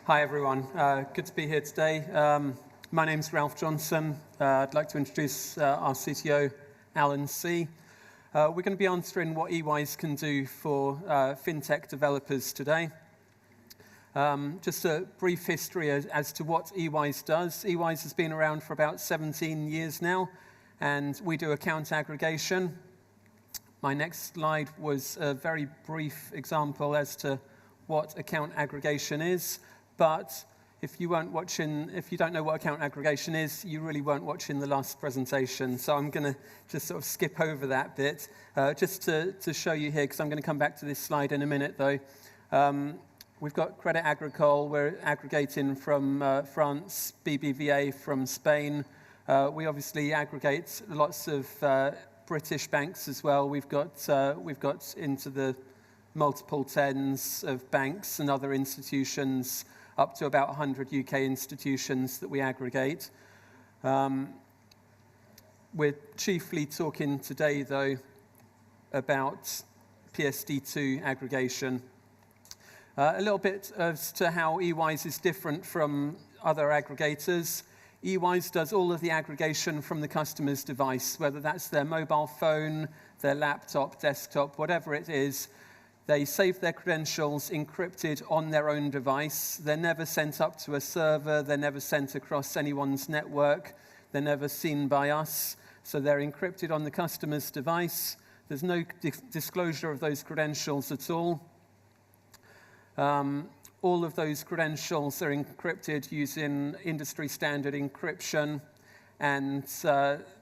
Hi everyone, good to be here today. My name's Ralph Johnson. I'd like to introduce our CTO, Alan C. We're going to be answering what eWise can do for fintech developers today. Just a brief history as to what eWise does. eWise has been around for about 17 years now, and we do account aggregation. My next slide was a very brief example as to what account aggregation is. But if you don't know what account aggregation is, you really weren't watching the last presentation. So I'm going to just sort of skip over that bit, just to show you here, because I'm going to come back to this slide in a minute, though. We've got Crédit Agricole. We're aggregating from France, BBVA from Spain. We obviously aggregate lots of British banks as well. We've got into the multiple tens of banks and other institutions, up to about 100 UK institutions that we aggregate. We're chiefly talking today, though, about PSD2 aggregation. A little bit as to how eWise is different from other aggregators. eWise does all of the aggregation from the customer's device, whether that's their mobile phone, their laptop, desktop, whatever it is. They save their credentials encrypted on their own device. They're never sent up to a server. They're never sent across anyone's network. They're never seen by us. So they're encrypted on the customer's device. There's no disclosure of those credentials at all. All of those credentials are encrypted using industry standard encryption. And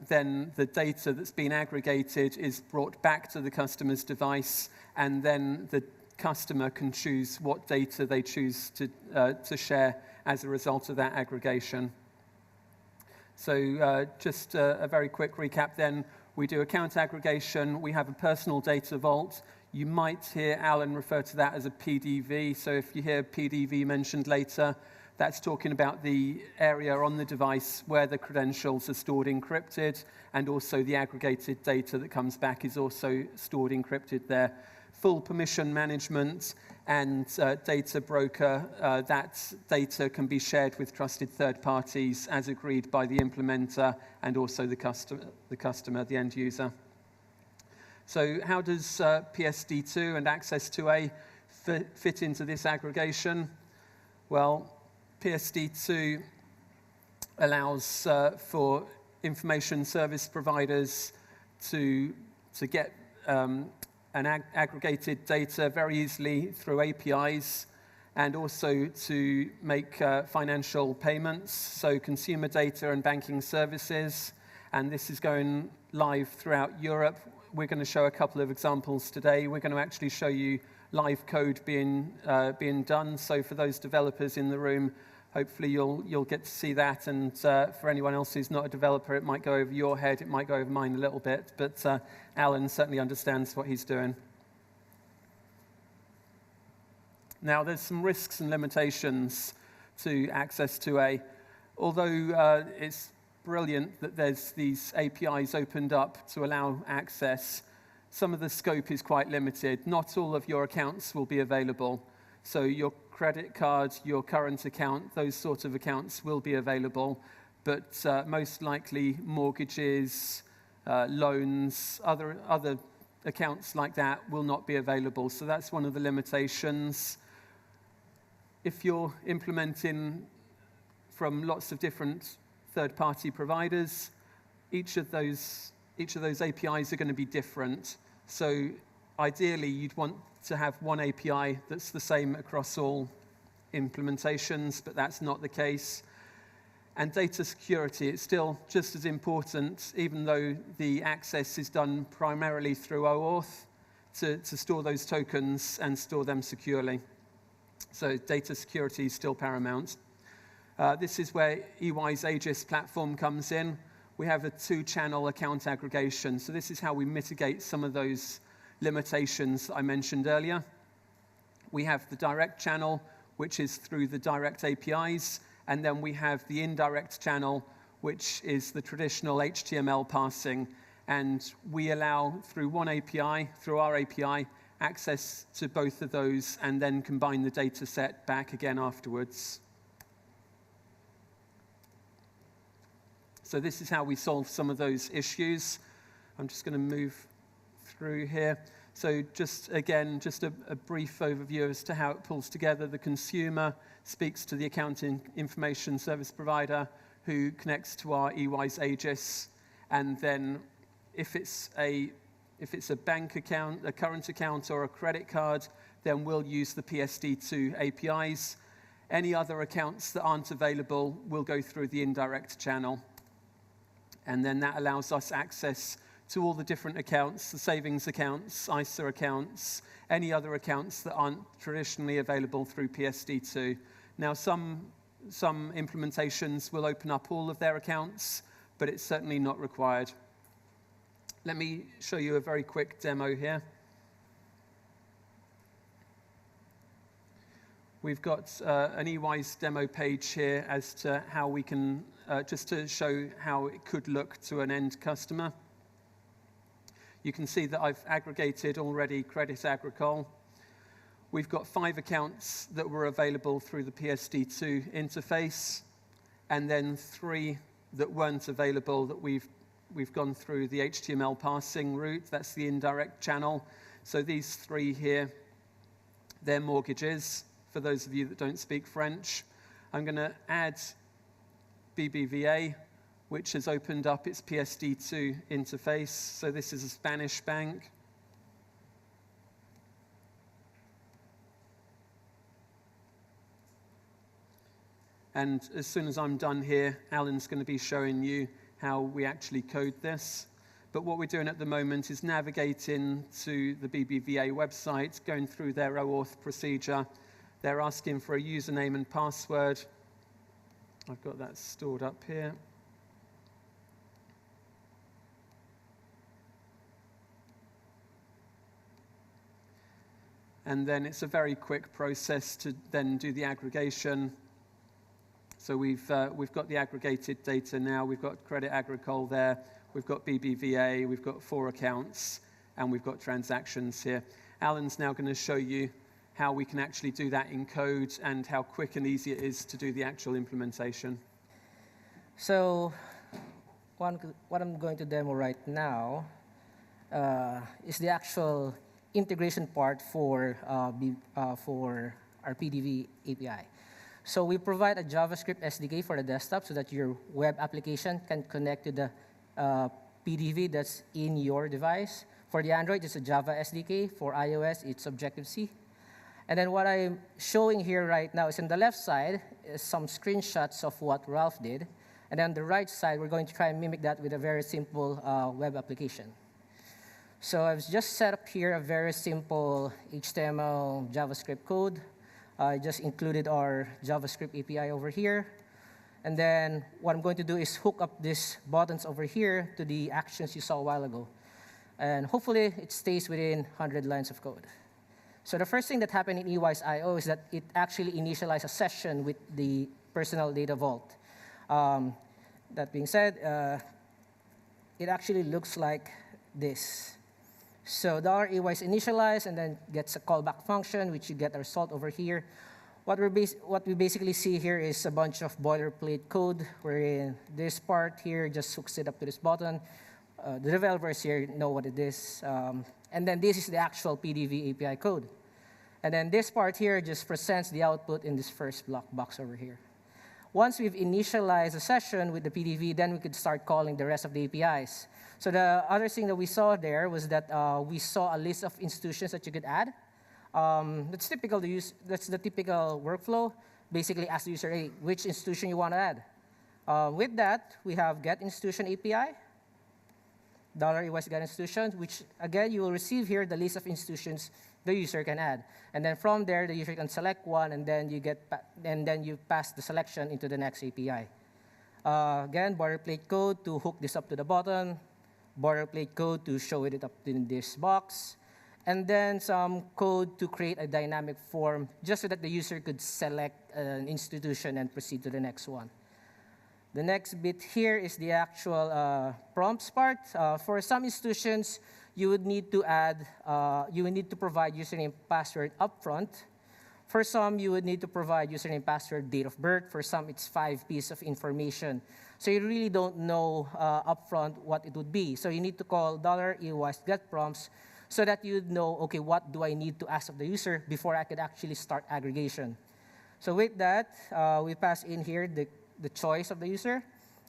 then the data that's been aggregated is brought back to the customer's device, and then the customer can choose what data they choose to share as a result of that aggregation. So just a very quick recap then. We do account aggregation. We have a personal data vault. You might hear Alan refer to that as a FinDEVr. So if you hear FinDEVr mentioned later, that's talking about the area on the device where the credentials are stored encrypted, and also the aggregated data that comes back is also stored encrypted there. Full permission management and data broker, that data can be shared with trusted third parties as agreed by the implementer and also the customer, the end user. So how does PSD2 and Access 2A fit into this aggregation? Well, PSD2 allows for information service providers to get aggregated data very easily through APIs, and also to make financial payments, so consumer data and banking services. And this is going live throughout Europe. We're going to show a couple of examples today. We're going to actually show you live code being done. So for those developers in the room, hopefully you'll get to see that. And for anyone else who's not a developer, it might go over your head. It might go over mine a little bit. But Alan certainly understands what he's doing. Now, there's some risks and limitations to Access 2A. Although it's brilliant that there's these APIs opened up to allow access, some of the scope is quite limited. Not all of your accounts will be available. So your credit card, your current account, those sorts of accounts will be available, but most likely mortgages, loans, other accounts like that will not be available. So that's one of the limitations. If you're implementing from lots of different third-party providers, each of those APIs are going to be different. So ideally, you'd want to have one API that's the same across all implementations, but that's not the case. And data security, it's still just as important, even though the access is done primarily through OAuth, to store those tokens and store them securely. So data security is still paramount. This is where eWise Aegis platform comes in. We have a two-channel account aggregation. So this is how we mitigate some of those limitations I mentioned earlier. We have the direct channel, which is through the direct APIs, and then we have the indirect channel, which is the traditional HTML parsing. And we allow, through one API, through our API, access to both of those and then combine the data set back again afterwards. So this is how we solve some of those issues. I'm just going to move through here. So just again, just a brief overview as to how it pulls together. The consumer speaks to the accounting information service provider who connects to our eWise Aegis. And then if it's a bank account, a current account, or a credit card, then we'll use the PSD2 APIs. Any other accounts that aren't available will go through the indirect channel. And then that allows us access to all the different accounts, the savings accounts, ISA accounts, any other accounts that aren't traditionally available through PSD2. Now, some implementations will open up all of their accounts, but it's certainly not required. Let me show you a very quick demo here. We've got an eWise demo page here as to how we can, just to show how it could look to an end customer. You can see that I've aggregated already Credit Agricole. We've got 5 accounts that were available through the PSD2 interface, and then 3 that weren't available that we've gone through the HTML parsing route. That's the indirect channel. So these 3 here, they're mortgages, for those of you that don't speak French. I'm going to add BBVA, which has opened up its PSD2 interface. So this is a Spanish bank. And as soon as I'm done here, Alan's going to be showing you how we actually code this. But what we're doing at the moment is navigating to the BBVA website, going through their OAuth procedure. They're asking for a username and password. I've got that stored up here. And then it's a very quick process to then do the aggregation. So we've got the aggregated data now. We've got Credit Agricole there. We've got BBVA. We've got 4 accounts. And we've got transactions here. Alan's now going to show you how we can actually do that in code and how quick and easy it is to do the actual implementation. So what I'm going to demo right now is the actual integration part for our FinDEVr API. So we provide a JavaScript SDK for the desktop so that your web application can connect to the FinDEVr that's in your device. For the Android, it's a Java SDK. For iOS, it's Objective-C. And then what I'm showing here right now is on the left side is some screenshots of what Ralph did. And then on the right side, we're going to try and mimic that with a very simple web application. So I've just set up here a very simple HTML JavaScript code. I just included our JavaScript API over here. And then what I'm going to do is hook up these buttons over here to the actions you saw a while ago. And hopefully, it stays within 100 lines of code. So the first thing that happened in eWise IO is that it actually initialized a session with the personal data vault. That being said, it actually looks like this. So $eWise initialize and then gets a callback function, which you get a result over here. What we basically see here is a bunch of boilerplate code, wherein this part here just hooks it up to this button. The developers here know what it is. And then this is the actual FinDEVr API code. And then this part here just presents the output in this first block box over here. Once we've initialized a session with the FinDEVr, then we could start calling the rest of the APIs. So the other thing that we saw there was that we saw a list of institutions that you could add. That's typical to use. That's the typical workflow. Basically, ask the user, hey, which institution you want to add. With that, we have get institution API, $eWise get institution, which again you will receive here the list of institutions the user can add. And then from there, the user can select one, and then you pass the selection into the next API. Again, boilerplate code to hook this up to the button, boilerplate code to show it up in this box, and then some code to create a dynamic form just so that the user could select an institution and proceed to the next one. The next bit here is the actual prompts part. For some institutions, you would need to provide username password upfront. For some, you would need to provide username password date of birth. For some, it's 5 pieces of information. So you really don't know upfront what it would be. So you need to call $eWise get prompts so that you'd know, okay, what do I need to ask of the user before I could actually start aggregation. So with that, we pass in here the choice of the user,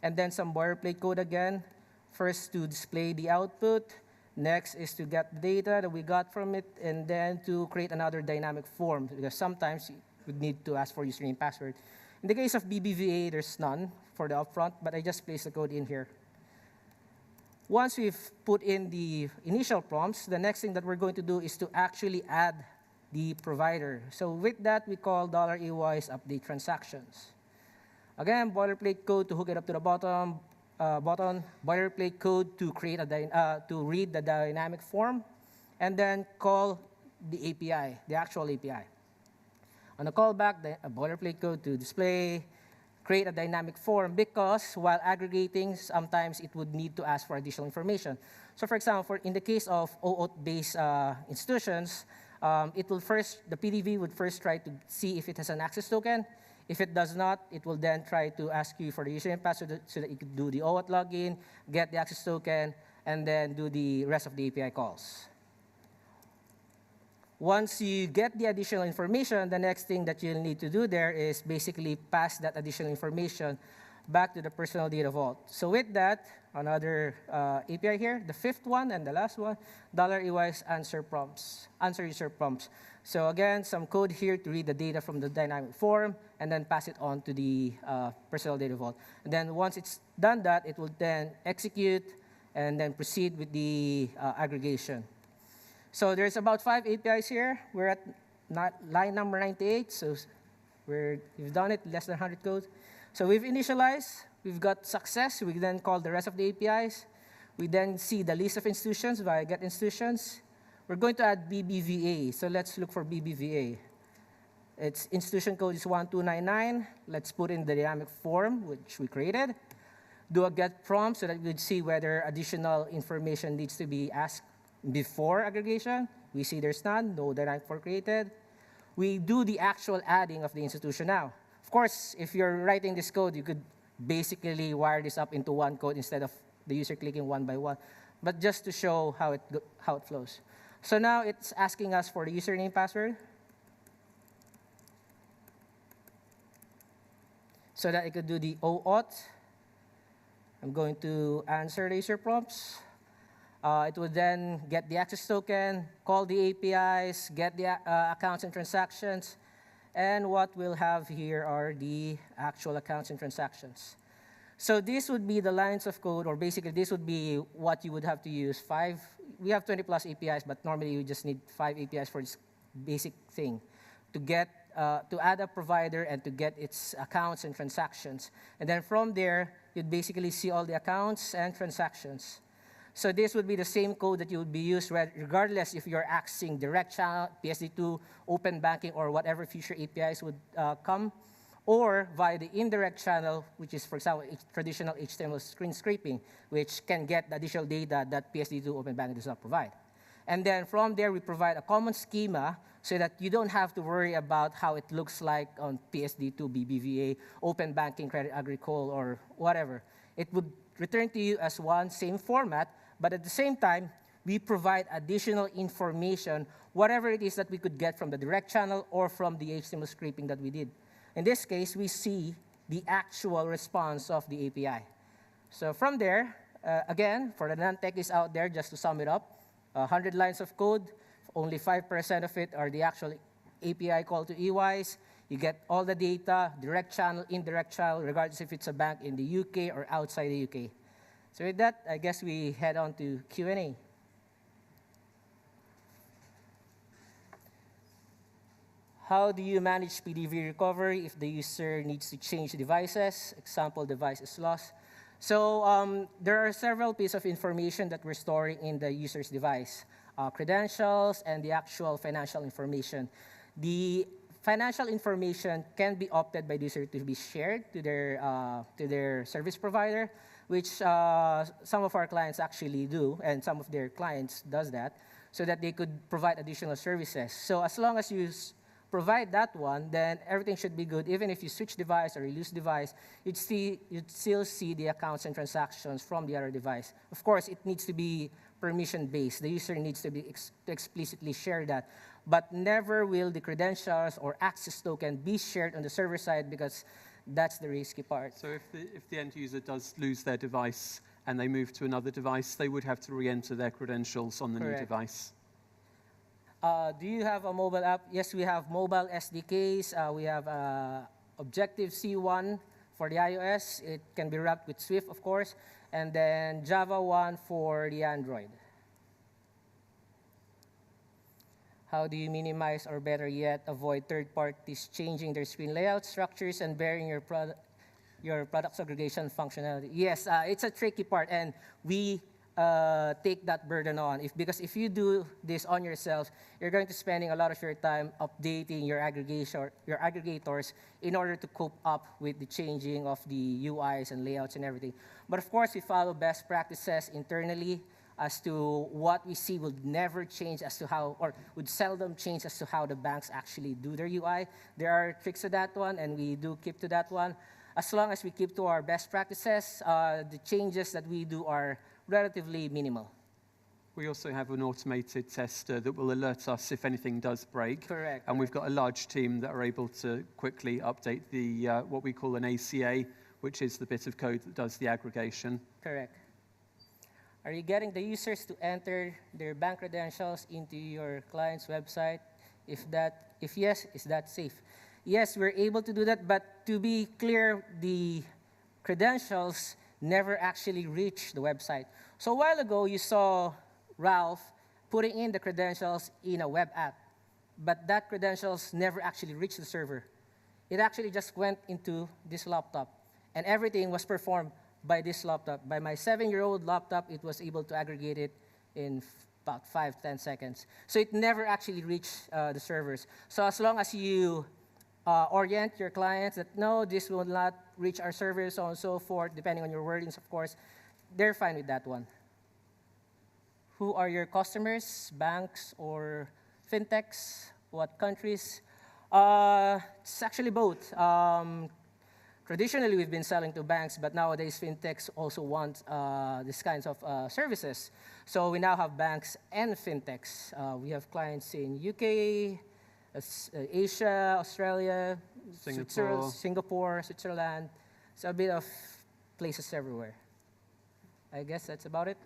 and then some boilerplate code again. First to display the output. Next is to get the data that we got from it, and then to create another dynamic form, because sometimes you would need to ask for username password. In the case of BBVA, there's none for the upfront, but I just placed the code in here. Once we've put in the initial prompts, the next thing that we're going to do is to actually add the provider. So with that, we call $eWise update transactions. Again, boilerplate code to hook it up to the bottom, boilerplate code to create to read the dynamic form, and then call the API, the actual API. On the callback, a boilerplate code to display, create a dynamic form, because while aggregating, sometimes it would need to ask for additional information. So for example, in the case of OAuth-based institutions, the PDV would first try to see if it has an access token. If it does not, it will then try to ask you for the username password so that you can do the OAuth login, get the access token, and then do the rest of the API calls. Once you get the additional information, the next thing that you'll need to do there is basically pass that additional information back to the personal data vault. So with that, another API here, the fifth one and the last one, $eWise answer user prompts. So again, some code here to read the data from the dynamic form and then pass it on to the personal data vault. And then once it's done that, it will then execute and then proceed with the aggregation. So there's about 5 APIs here. We're at line number 98, so we've done it, less than 100 codes. So we've initialized, we've got success. We then call the rest of the APIs. We then see the list of institutions via get institutions. We're going to add BBVA, so let's look for BBVA. Its institution code is 1299. Let's put in the dynamic form, which we created. Do a get prompt so that we'd see whether additional information needs to be asked before aggregation. We see there's none, no dynamic form created. We do the actual adding of the institution now. Of course, if you're writing this code, you could basically wire this up into one code instead of the user clicking one by one, but just to show how it flows. So now it's asking us for the username password so that it could do the OAuth. I'm going to answer the user prompts. It will then get the access token, call the APIs, get the accounts and transactions, and what we'll have here are the actual accounts and transactions. So this would be the lines of code, or basically this would be what you would have to use. We have 20 plus APIs, but normally you just need 5 APIs for this basic thing to add a provider and to get its accounts and transactions. And then from there, you'd basically see all the accounts and transactions. So this would be the same code that you would be used regardless if you're accessing direct channel, PSD2, open banking, or whatever future APIs would come, or via the indirect channel, which is, for example, traditional HTML screen scraping, which can get the additional data that PSD2 open banking does not provide. And then from there, we provide a common schema so that you don't have to worry about how it looks like on PSD2, BBVA, open banking, Credit Agricole, or whatever. It would return to you as one same format, but at the same time, we provide additional information, whatever it is that we could get from the direct channel or from the HTML scraping that we did. In this case, we see the actual response of the API. So from there, again, for the non-techies out there, just to sum it up, 100 lines of code, only 5% of it are the actual API call to eWise. You get all the data, direct channel, indirect channel, regardless if it's a bank in the UK or outside the UK. So with that, I guess we head on to Q&A. How do you manage PDV recovery if the user needs to change devices? Example, device is lost. So there are several pieces of information that we're storing in the user's device. Credentials and the actual financial information. The financial information can be opted by the user to be shared to their service provider, which some of our clients actually do, and some of their clients does that, so that they could provide additional services. So as long as you provide that one, then everything should be good. Even if you switch device or you lose device, you'd still see the accounts and transactions from the other device. Of course, it needs to be permission-based. The user needs to explicitly share that. But never will the credentials or access token be shared on the server side, because that's the risky part. So if the end user does lose their device and they move to another device, they would have to re-enter their credentials on the new device. Do you have a mobile app? Yes, we have mobile SDKs. We have Objective-C1 for the iOS. It can be wrapped with Swift, of course, and then Java 1 for the Android. How do you minimize, or better yet, avoid third parties changing their screen layout structures and bearing your product's aggregation functionality? Yes, it's a tricky part, and we take that burden on. Because if you do this on yourself, you're going to spending a lot of your time updating your aggregators in order to cope up with the changing of the UIs and layouts and everything. But of course, we follow best practices internally as to what we see would never change as to how, or would seldom change as to how the banks actually do their UI. There are tricks to that one, and we do keep to that one. As long as we keep to our best practices, the changes that we do are relatively minimal. We also have an automated tester that will alert us if anything does break. Correct. And we've got a large team that are able to quickly update the what we call an ACA, which is the bit of code that does the aggregation. Correct. Are you getting the users to enter their bank credentials into your client's website? If yes, is that safe? Yes, we're able to do that, but to be clear, the credentials never actually reach the website. So a while ago, you saw Ralph putting in the credentials in a web app, but that credentials never actually reached the server. It actually just went into this laptop, and everything was performed by this laptop. By my 7-year-old laptop, it was able to aggregate it in about 5-10 seconds. So it never actually reached the servers. So as long as you orient your clients that, no, this will not reach our servers, so on and so forth, depending on your wordings, of course, they're fine with that one. Who are your customers, banks or FinTechs? What countries? It's actually both. Traditionally, we've been selling to banks, but nowadays, FinTechs also want these kinds of services. So we now have banks and FinTechs. We have clients in UK, Asia, Australia, Singapore, Switzerland. So a bit of places everywhere. I guess that's about it.